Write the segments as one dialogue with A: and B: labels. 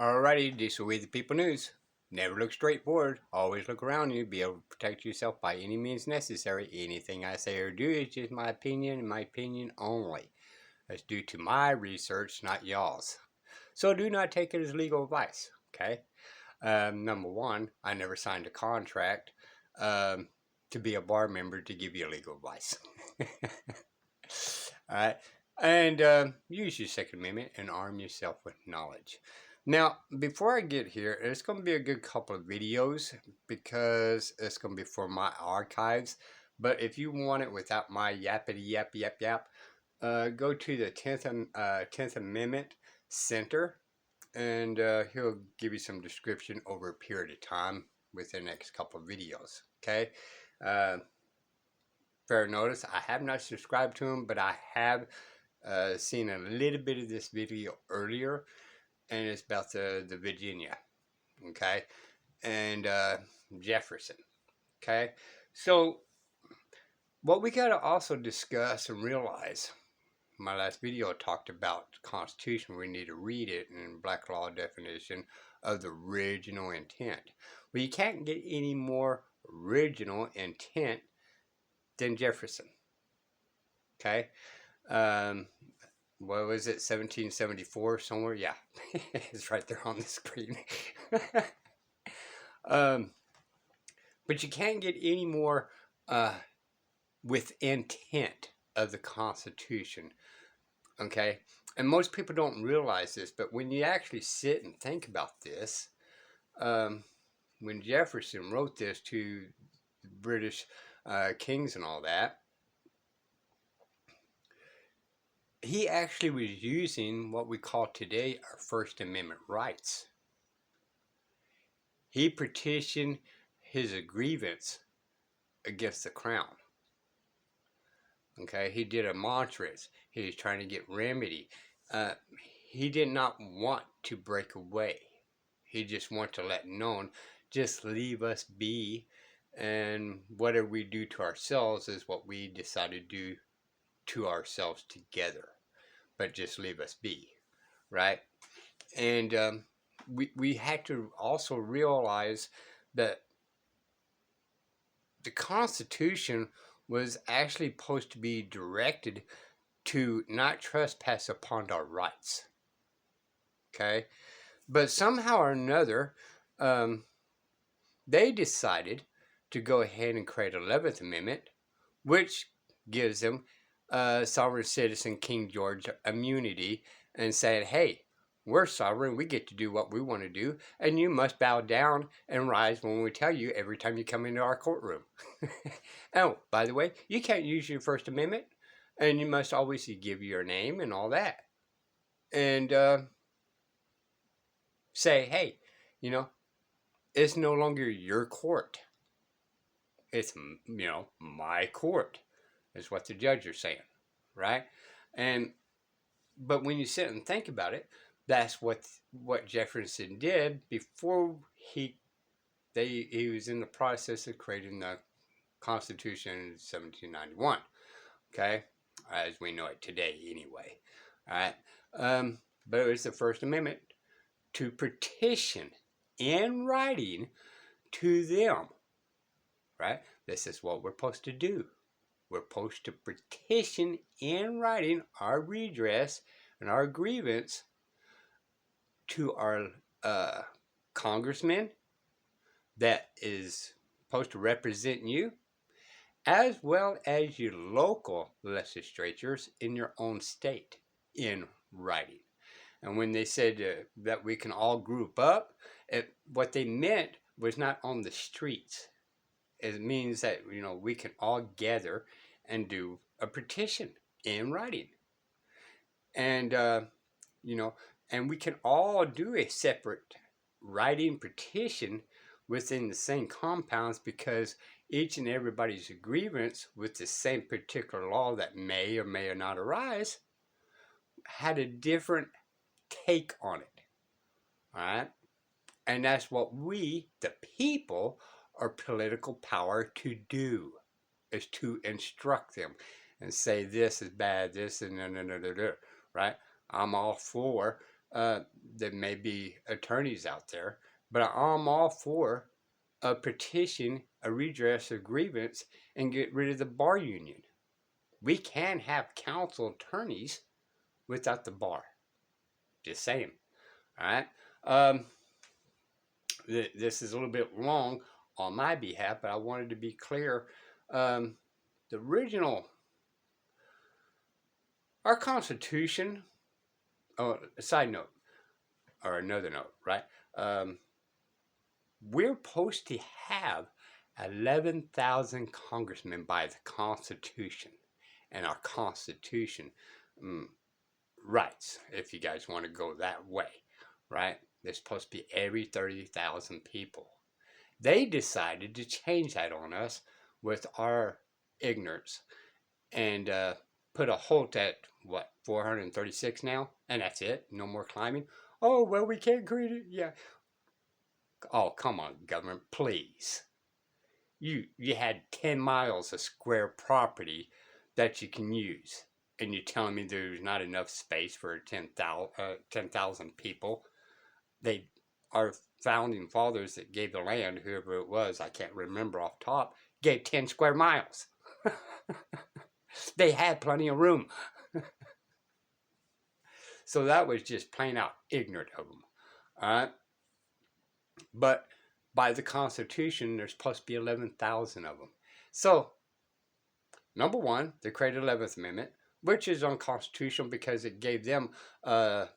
A: Alrighty, this will be the People News. Never look straight forward. Always look around you. Be able to protect yourself by any means necessary. Anything I say or do is just my opinion and my opinion only. That's due to my research, not y'all's. So do not take it as legal advice. Okay. Number one, I never signed a contract um, to be a bar member to give you legal advice. Alright. And use your Second Amendment and arm yourself with knowledge. Now, before I get here, it's going to be a good couple of videos because it's going to be for my archives. But if you want it without my yappity yap yap yap, go to the 10th Amendment Center and he'll give you some description over a period of time with the next couple of videos. Okay. Uh, fair notice, I have not subscribed to him, but I have seen a little bit of this video earlier, and it's about the Virginia, okay, and Jefferson, okay. So what we got to also discuss and realize, my last video talked about the Constitution. We need to read it in Black Law definition of the original intent. Well, you can't get any more original intent than Jefferson, okay. Um, what was it, 1774 somewhere? Yeah, it's right there on the screen. um, but you can't get any more with intent of the Constitution, okay? And most people don't realize this, but when you actually sit and think about this, when Jefferson wrote this to the British kings and all that, he actually was using what we call today our First Amendment rights. He petitioned his grievance against the crown. Okay, he did a monstrance. He was trying to get remedy. He did not want to break away. He just wanted to let known, just leave us be, and whatever we do to ourselves is what we decide to do to ourselves together. But just leave us be, right? And we had to also realize that the Constitution was actually supposed to be directed to not trespass upon our rights. Okay? But somehow or another, they decided to go ahead and create 11th Amendment, which gives them sovereign citizen King George immunity and saying, hey, we're sovereign, we get to do what we want to do, and you must bow down and rise when we tell you every time you come into our courtroom. Oh, by the way, you can't use your First Amendment, and you must always give your name and all that. And say, hey, you know, it's no longer your court. It's, my court, is what the judge is saying, right? And but when you sit and think about it, that's what Jefferson did before he was in the process of creating the Constitution in 1791. Okay, as we know it today, anyway. All right, but it was the First Amendment to petition in writing to them. Right, this is what we're supposed to do. We're supposed to petition in writing our redress and our grievance to our congressman that is supposed to represent you, as well as your local legislatures in your own state in writing. And when they said that we can all group up, what they meant was not on the streets. It means that, we can all gather and do a petition in writing. And, and we can all do a separate writing petition within the same compounds, because each and everybody's grievance with the same particular law that may or may not arise had a different take on it. All right? And that's what we, the people, are political power to do, is to instruct them and say this is bad, this and no, right? I'm all for there may be attorneys out there, but I'm all for a petition, a redress of grievance, and get rid of the bar union. We can have counsel attorneys without the bar. Just saying. All right. This is a little bit long on my behalf, but I wanted to be clear. The original, our Constitution, oh, a side note, or another note, right? We're supposed to have 11,000 congressmen by the Constitution. And our Constitution writes, if you guys want to go that way, right? There's supposed to be every 30,000 people. They decided to change that on us with our ignorance and put a halt at, what, 436 now? And that's it? No more climbing? Oh, well, we can't create it. Yeah. Oh, come on, government, please. You had 10 miles of square property that you can use, and you're telling me there's not enough space for 10,000 people. Our founding fathers that gave the land, whoever it was, I can't remember off top, gave 10 square miles. They had plenty of room. So that was just plain out ignorant of them. All right. But by the Constitution, there's supposed to be 11,000 of them. So, number one, they created the 11th Amendment, which is unconstitutional because it gave them a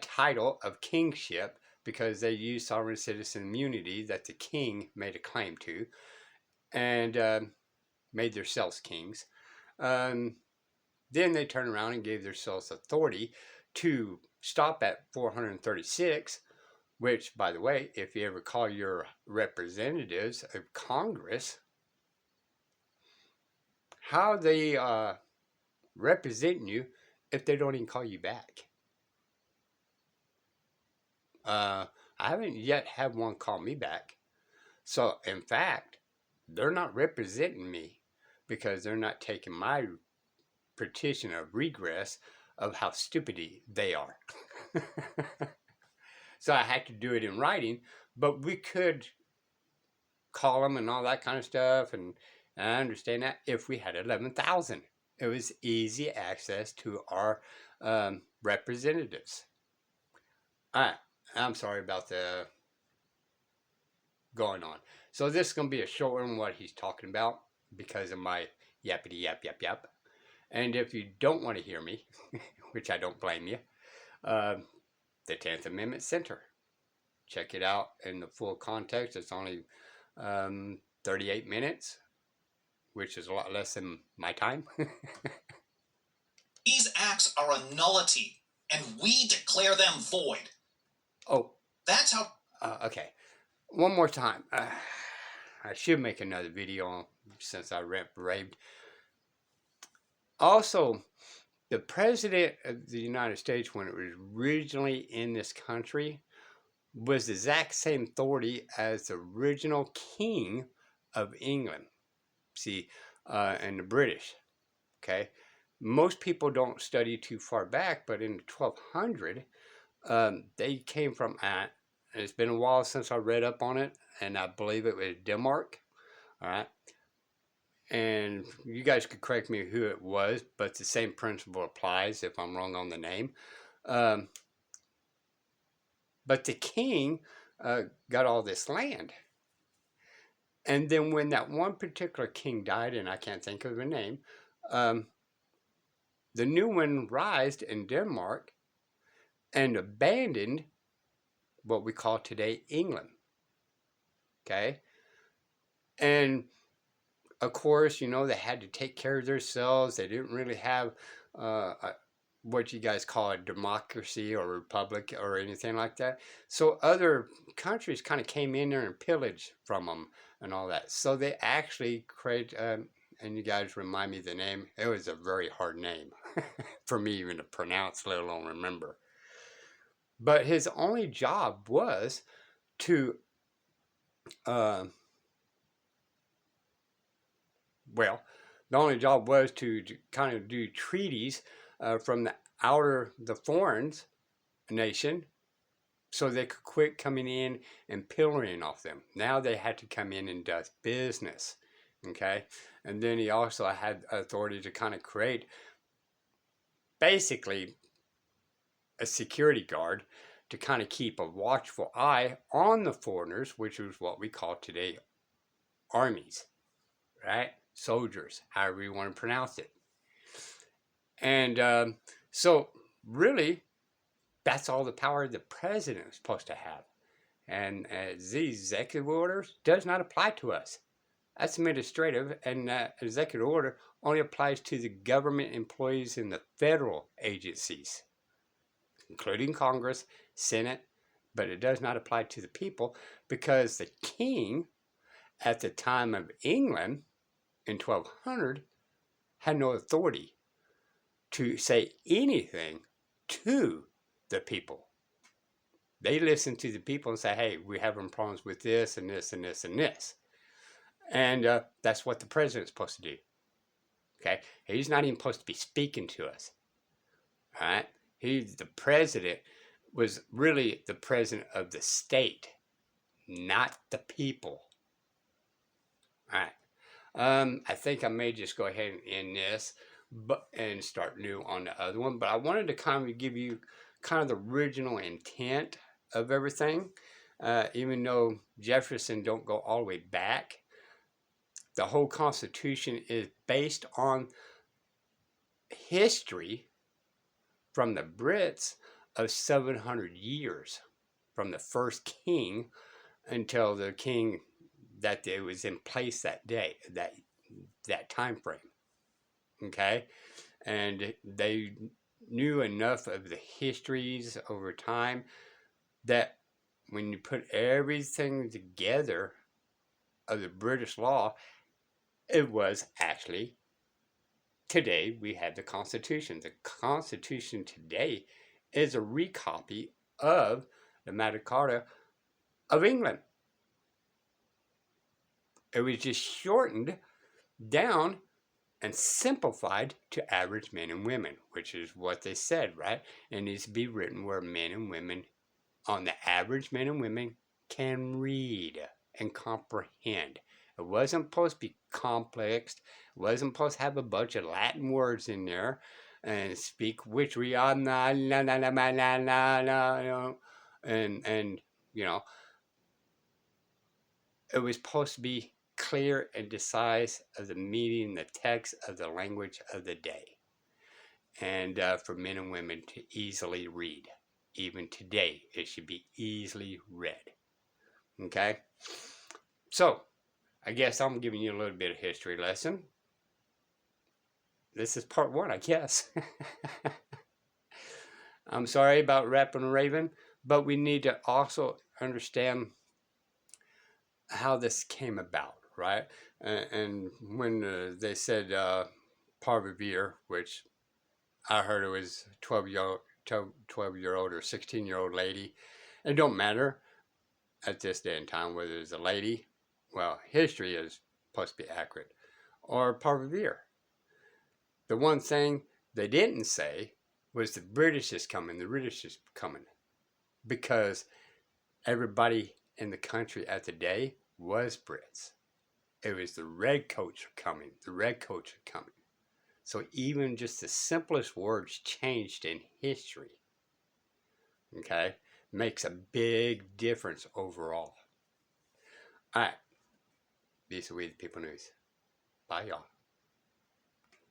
A: title of kingship because they used sovereign citizen immunity that the king made a claim to and made themselves kings. Then they turned around and gave themselves authority to stop at 436, which, by the way, if you ever call your representatives of Congress, how are they representing you if they don't even call you back? I haven't yet had one call me back. So, in fact, they're not representing me because they're not taking my petition of regress of how stupid they are. So I had to do it in writing, but we could call them and all that kind of stuff, and I understand that if we had 11,000. It was easy access to our representatives. All right, I'm sorry about the going on. So this is going to be a short one, what he's talking about, because of my yappity yap yap yap. And if you don't want to hear me, which I don't blame you, the 10th Amendment Center. Check it out in the full context. It's only 38 minutes, which is a lot less than my time.
B: These acts are a nullity, and we declare them void.
A: Oh.
B: That's how...
A: Okay. One more time. I should make another video since I raved. Also, the President of the United States, when it was originally in this country, was the exact same authority as the original King of England. See, and the British. Okay, most people don't study too far back, but in 1200, they came from. It's been a while since I read up on it, and I believe it was Denmark. All right. And you guys could correct me who it was, but the same principle applies if I'm wrong on the name. But the king got all this land. And then when that one particular king died, and I can't think of the name, the new one rised in Denmark and abandoned what we call today England. Okay? And of course, you know, they had to take care of themselves. They didn't really have what you guys call a democracy or republic or anything like that. So other countries kind of came in there and pillaged from them and all that. So they actually created, and you guys remind me the name. It was a very hard name for me even to pronounce, let alone remember. But his only job was to, the only job was to kind of do treaties from the foreign nation so they could quit coming in and pillorying off them. Now they had to come in and do business. Okay. And then he also had authority to kind of create basically a security guard to kind of keep a watchful eye on the foreigners, which is what we call today armies, right? Soldiers, however you want to pronounce it. And so, really, that's all the power the president is supposed to have. And these executive orders does not apply to us. That's administrative, and executive order only applies to the government employees in the federal agencies, including Congress, Senate, but it does not apply to the people because the king at the time of England in 1200 had no authority to say anything to the people. They listened to the people and say, hey, we're having problems with this and this and this and this. And that's what the president's supposed to do. Okay? He's not even supposed to be speaking to us. All right? The president was really the president of the state, not the people. All right. I think I may just go ahead and end this and start new on the other one. But I wanted to kind of give you kind of the original intent of everything. Even though Jefferson don't go all the way back, the whole Constitution is based on history from the Brits of 700 years, from the first king until the king that it was in place that day, that time frame. Okay, and they knew enough of the histories over time that when you put everything together of the British law, it was actually, today we have the Constitution. The Constitution today is a recopy of the Magna Carta of England. It was just shortened down and simplified to average men and women, which is what they said, right? It needs to be written where men and women, on the average men and women, can read and comprehend. It wasn't supposed to be complex. It wasn't supposed to have a bunch of Latin words in there and speak which we are, and you know, it was supposed to be clear and concise of the meaning, the text of the language of the day, and for men and women to easily read. Even today, it should be easily read. Okay? So, I guess I'm giving you a little bit of history lesson. This is part one, I guess. I'm sorry about rapping and raving, but we need to also understand how this came about, right? And when they said parvivere, which I heard it was 12-year-old or 16-year-old lady, it don't matter at this day and time whether it's a lady, well, history is supposed to be accurate, or parvivere. The one thing they didn't say was the British is coming, because everybody in the country at the day was Brits. It was the redcoats are coming. So even just the simplest words changed in history, okay, makes a big difference overall. All right. These are We the People News. Bye, y'all.